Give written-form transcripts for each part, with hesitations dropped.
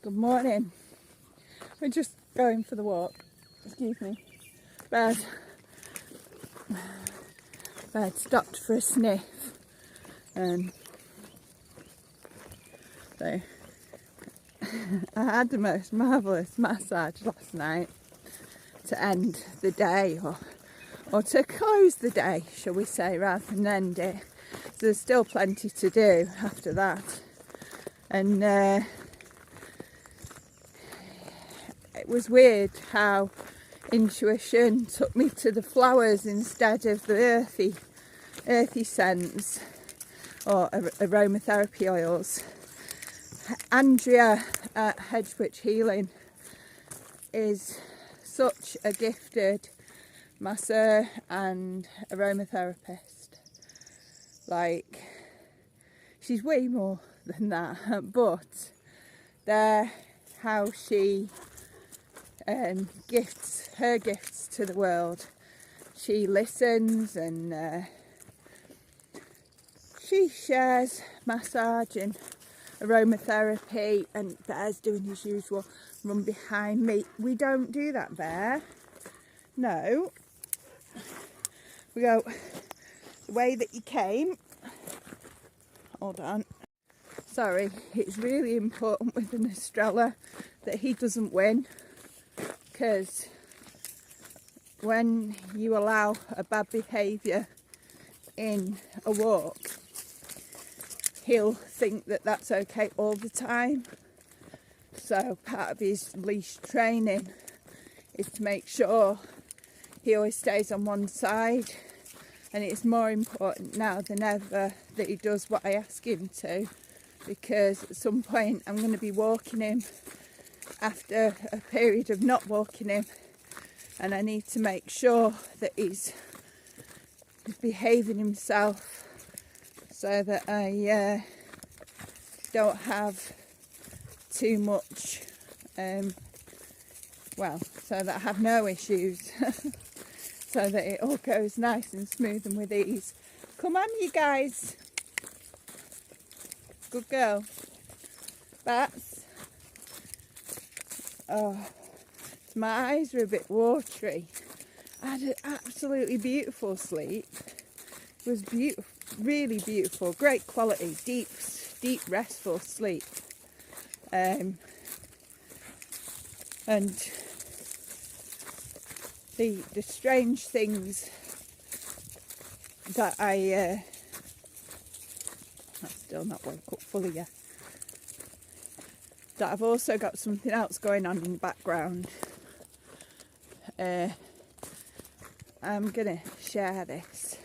Good morning. We're just going for the walk. Excuse me. Bird stopped for a sniff. So I had the most marvellous massage last night to end the day, or to close the day, shall we say, rather than end it. So there's still plenty to do after that. And it was weird how intuition took me to the flowers instead of the earthy scents or aromatherapy oils. Andrea at Hedgewitch Healing is such a gifted masseur and aromatherapist. Like, she's way more than that, but how she gifts her gifts to the world. She listens and she shares massage and aromatherapy, and Bear's doing his usual run behind me. We don't do that, Bear. No. We go the way that you came. Hold on. Sorry, it's really important with an Estrella that he doesn't win, because when you allow a bad behaviour in a walk, he'll think that that's okay all the time. So part of his leash training is to make sure he always stays on one side, and it's more important now than ever that he does what I ask him to, because at some point I'm going to be walking him after a period of not walking him, and I need to make sure that he's behaving himself so that I don't have too much, so that I have no issues, so that it all goes nice and smooth and with ease. Come on, you guys. Good girl. Bats. Oh, my eyes are a bit watery. I had an absolutely beautiful sleep. It was beautiful, really beautiful, great quality, deep restful sleep. And the strange things that I'm still not woke up fully yet, that I've also got something else going on in the background. I'm gonna share this.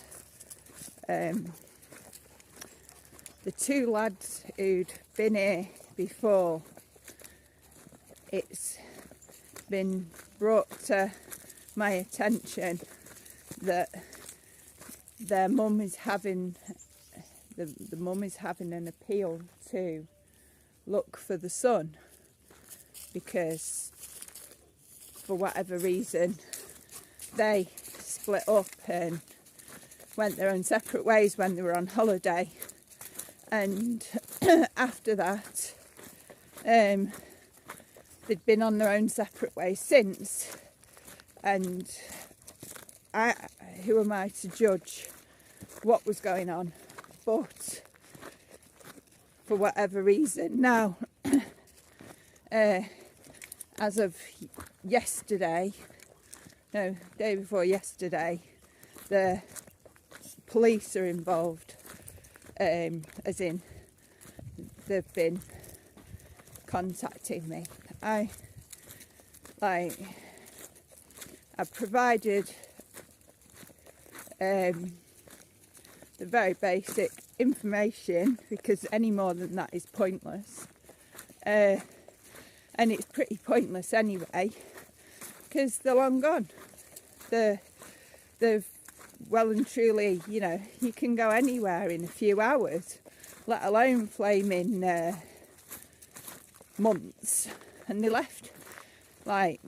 The two lads who'd been here before, it's been brought to my attention that their mum is having the mum is having an appeal to look for the son, because for whatever reason they split up and went their own separate ways when they were on holiday. And after that, they'd been on their own separate ways since. And who am I to judge what was going on? But for whatever reason, now, as of yesterday, no, day before yesterday, the police are involved. As in, they've been contacting me. I've provided the very basic information, because any more than that is pointless, and it's pretty pointless anyway, because they're long gone. They've well and truly, you can go anywhere in a few hours, let alone flaming months. And they left like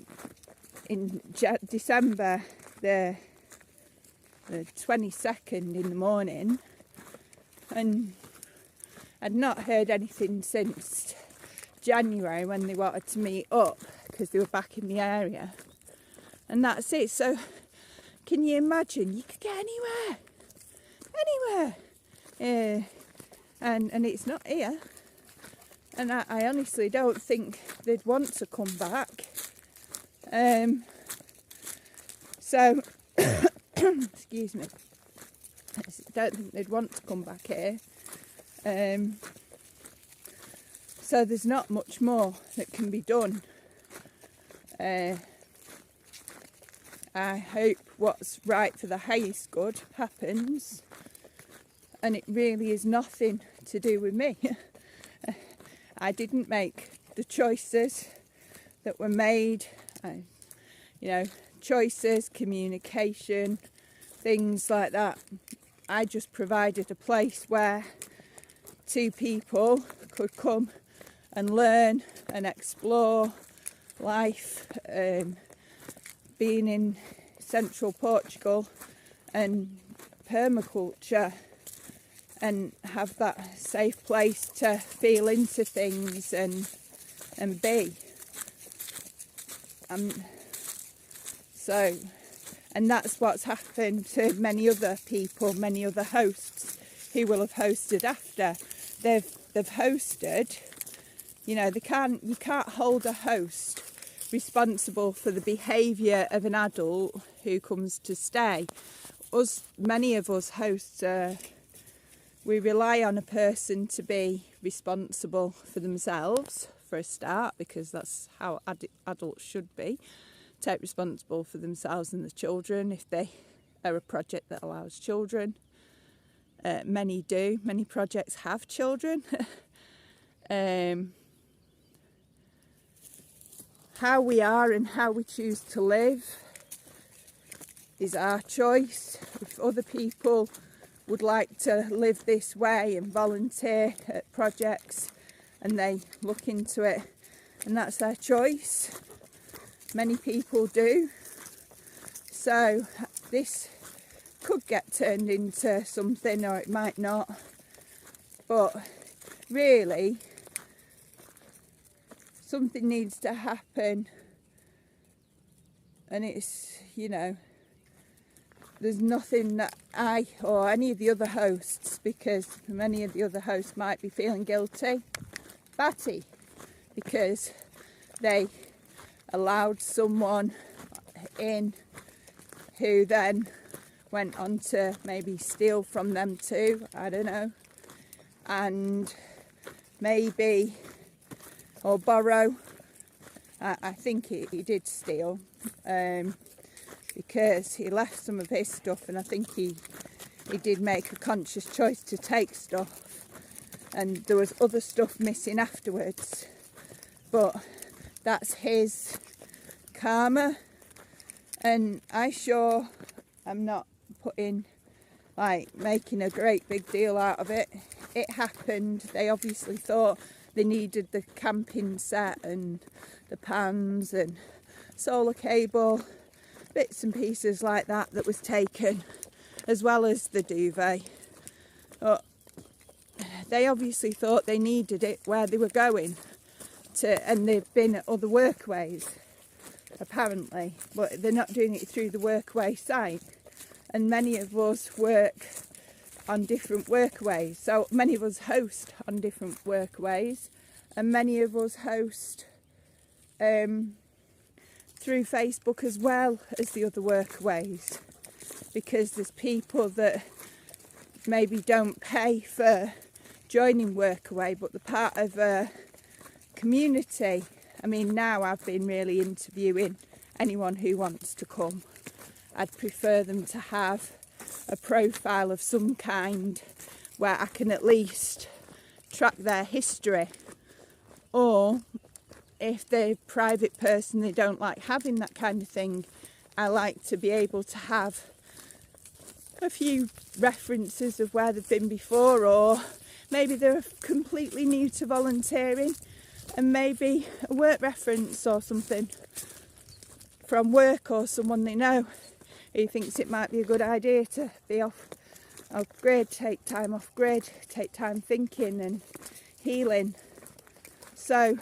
in December the 22nd in the morning, and I'd not heard anything since January when they wanted to meet up because they were back in the area, and that's it. So can you imagine? You could get anywhere, and it's not here. And I honestly don't think they'd want to come back. So excuse me. I don't think they'd want to come back here. So there's not much more that can be done. I hope what's right for the highest good happens, and it really is nothing to do with me. I didn't make the choices that were made. Choices, communication, things like that. I just provided a place where two people could come and learn and explore life, being in central Portugal and permaculture, and have that safe place to feel into things and be. And that's what's happened to many other people, many other hosts who will have hosted after. They've hosted, you can't hold a host responsible for the behaviour of an adult who comes to stay. Many of us hosts, we rely on a person to be responsible for themselves for a start, because that's how adults should be. Take responsible for themselves and the children if they are a project that allows children. Many do. Many projects have children. How we are and how we choose to live is our choice. If other people would like to live this way and volunteer at projects, and they look into it, and that's their choice. Many people do. So this could get turned into something, or it might not. But really, something needs to happen. And it's, there's nothing that I or any of the other hosts, because many of the other hosts might be feeling guilty, batty, because they allowed someone in who then went on to maybe steal from them too, I don't know, and maybe, or borrow. I think he did steal, because he left some of his stuff, and I think he did make a conscious choice to take stuff, and there was other stuff missing afterwards, but that's his karma. And I sure am not making a great big deal out of it. It happened. They obviously thought they needed the camping set and the pans and solar cable, bits and pieces like that was taken, as well as the duvet. But they obviously thought they needed it where they were going to, and they've been at other workways apparently, but they're not doing it through the workway site. And many of us work on different workways, so many of us host on different workways, and many of us host through Facebook as well as the other workways, because there's people that maybe don't pay for joining Workaway, but they're part of a community. I mean, now I've been really interviewing anyone who wants to come. I'd prefer them to have a profile of some kind where I can at least track their history, or if they're a private person, they don't like having that kind of thing, I like to be able to have a few references of where they've been before, or maybe they're completely new to volunteering, and maybe a work reference or something from work, or someone they know who thinks it might be a good idea to be off grid, take time off grid, take time thinking and healing. So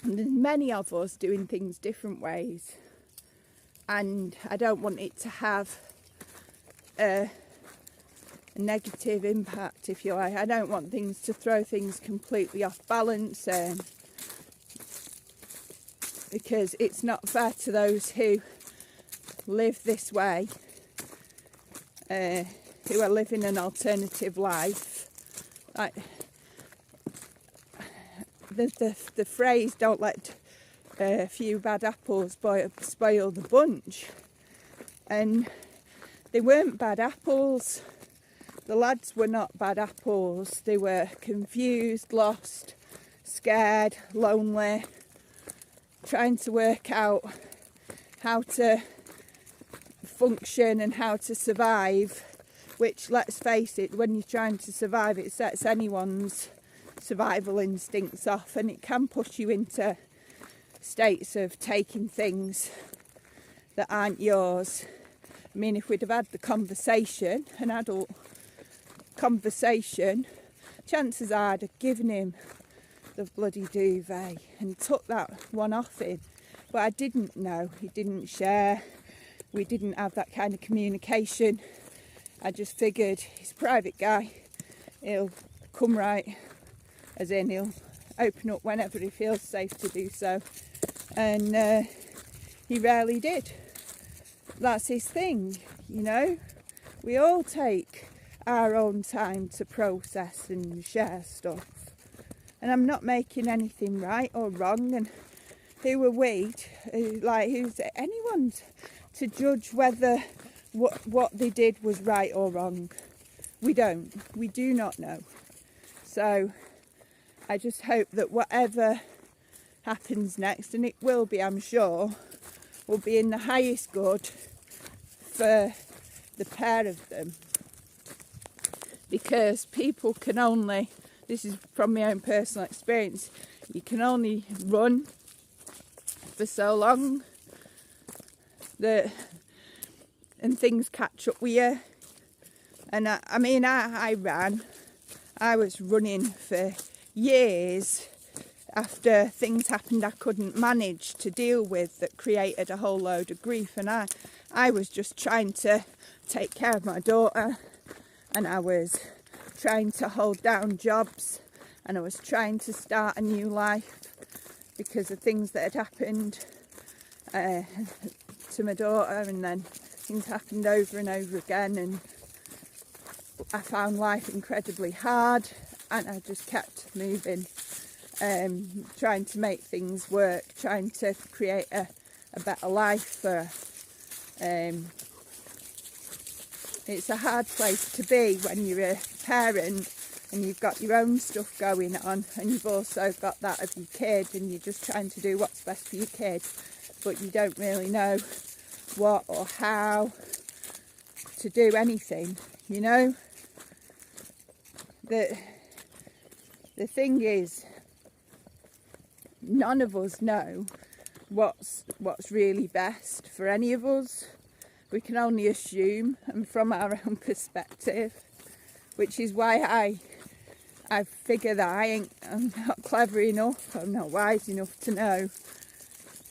there's many of us doing things different ways, and I don't want it to have a negative impact, if you like. I don't want things to throw things completely off balance, because it's not fair to those who live this way, who are living an alternative life. Like the phrase, don't let a few bad apples spoil the bunch. And they weren't bad apples. The lads were not bad apples. They were confused, lost, scared, lonely, trying to work out how to function and how to survive, which, let's face it, when you're trying to survive, it sets anyone's survival instincts off, and it can push you into states of taking things that aren't yours. I mean, if we'd have had the conversation, an adult conversation, chances are I'd have given him the bloody duvet and took that one off him. But I didn't know. He didn't share. We didn't have that kind of communication. I just figured he's a private guy. He'll come right, as in he'll open up whenever he feels safe to do so. And he rarely did. That's his thing, you know. We all take our own time to process and share stuff. And I'm not making anything right or wrong. And who are we, who's anyone to judge whether what they did was right or wrong? We don't. We do not know. So I just hope that whatever happens next, and it will be, I'm sure, will be in the highest good for the pair of them. Because people can only, this is from my own personal experience, you can only run for so long and things catch up with you. And I ran. I was running for years after things happened I couldn't manage to deal with that created a whole load of grief. And I was just trying to take care of my daughter, and I was trying to hold down jobs, and I was trying to start a new life because of things that had happened to my daughter, and then things happened over and over again, and I found life incredibly hard, and I just kept moving, trying to make things work, trying to create a better life for it's a hard place to be when you're a parent and you've got your own stuff going on, and you've also got that of your kid, and you're just trying to do what's best for your kid, but you don't really know what or how to do anything, you know. The thing is, none of us know what's really best for any of us. We can only assume, and from our own perspective, which is why I figure that I'm not clever enough, I'm not wise enough to know.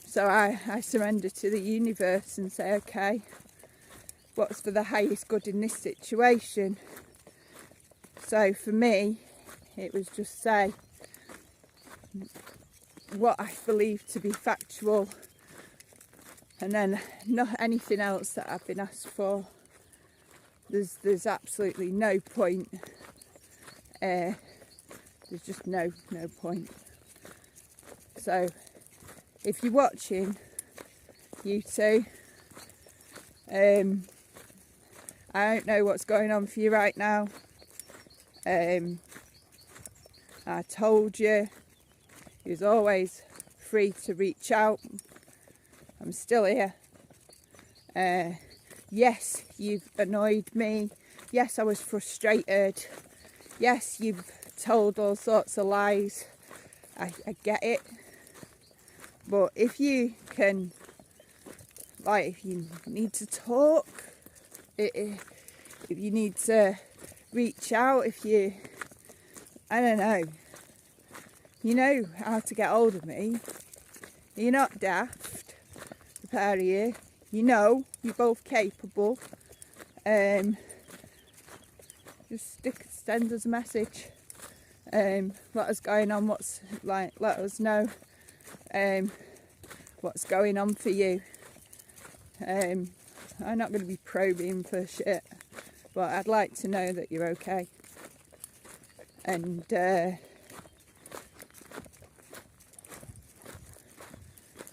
So I surrender to the universe and say, okay, what's for the highest good in this situation? So for me, it was just say what I believe to be factual, and then not anything else that I've been asked for. There's absolutely no point. There's just no point. So if you're watching, you two, I don't know what's going on for you right now. I told you, he was always free to reach out. I'm still here. Yes, you've annoyed me. Yes, I was frustrated. Yes, you've told all sorts of lies. I get it. But if you can, if you need to talk, if you need to reach out, I don't know, you know how to get hold of me. You're not daft, the pair of you. You know, you're both capable. Just send us a message. Let us going on let us know what's going on for you. I'm not going to be probing for shit, but I'd like to know that you're okay. And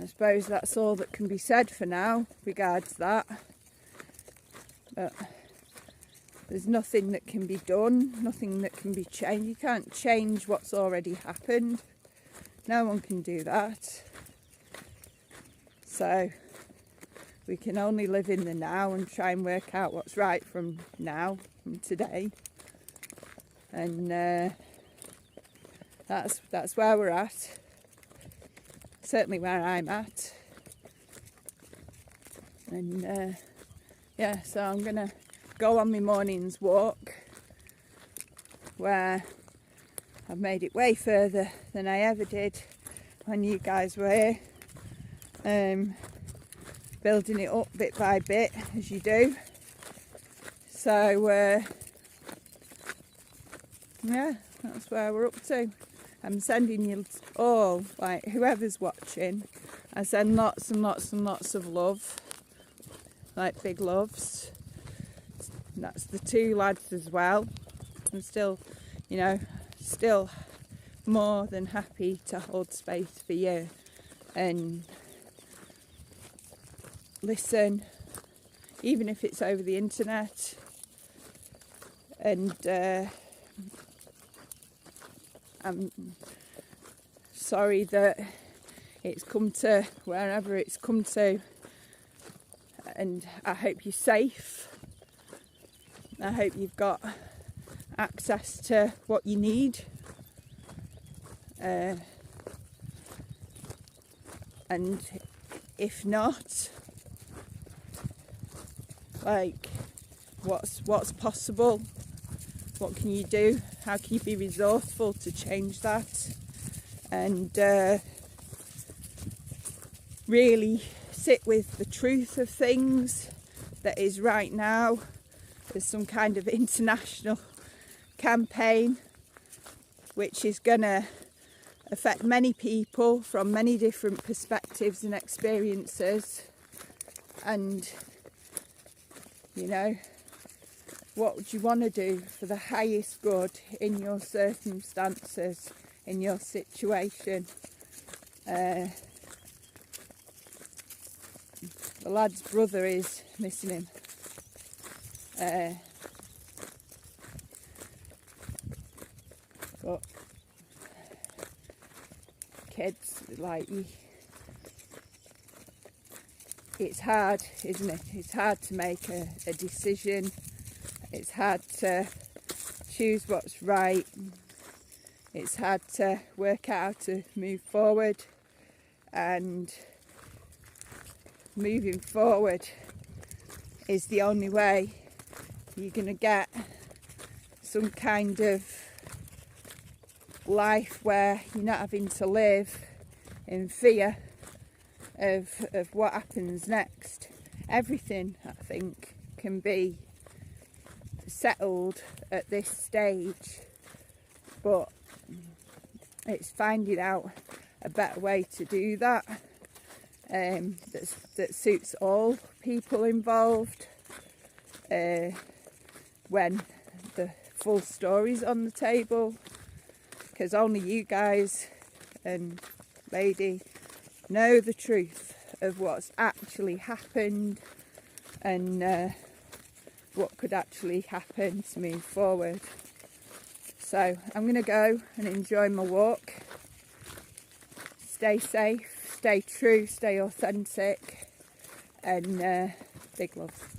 I suppose that's all that can be said for now regards that. But there's nothing that can be done, nothing that can be changed. You can't change what's already happened. No one can do that. So we can only live in the now and try and work out what's right from now, from today. And that's where we're at. Certainly where I'm at. And yeah, so I'm gonna go on my morning's walk, where I've made it way further than I ever did when you guys were here. Building it up bit by bit, as you do. So yeah, that's where we're up to. I'm sending you all, like whoever's watching, I send lots and lots and lots of love, like big loves. And that's the two lads as well. I'm still, you know, still more than happy to hold space for you and listen, even if it's over the internet. And I'm sorry that it's come to wherever it's come to, and I hope you're safe. I hope you've got access to what you need, and if not, like what's possible? What can you do? How can you be resourceful to change that? And really sit with the truth of things that is right now. There's some kind of international campaign which is going to affect many people from many different perspectives and experiences. And, you know, what would you want to do for the highest good in your circumstances, in your situation? The lad's brother is missing him. But kids, like, it's hard, isn't it? It's hard to make a decision. It's hard to choose what's right. It's hard to work out how to move forward. And moving forward is the only way you're going to get some kind of life where you're not having to live in fear of what happens next. Everything, I think, can be settled at this stage, but it's finding out a better way to do that, that suits all people involved, when the full story's on the table, because only you guys and lady know the truth of what's actually happened and what could actually happen to move forward. So I'm going to go and enjoy my walk. Stay safe, stay true, stay authentic, and big love.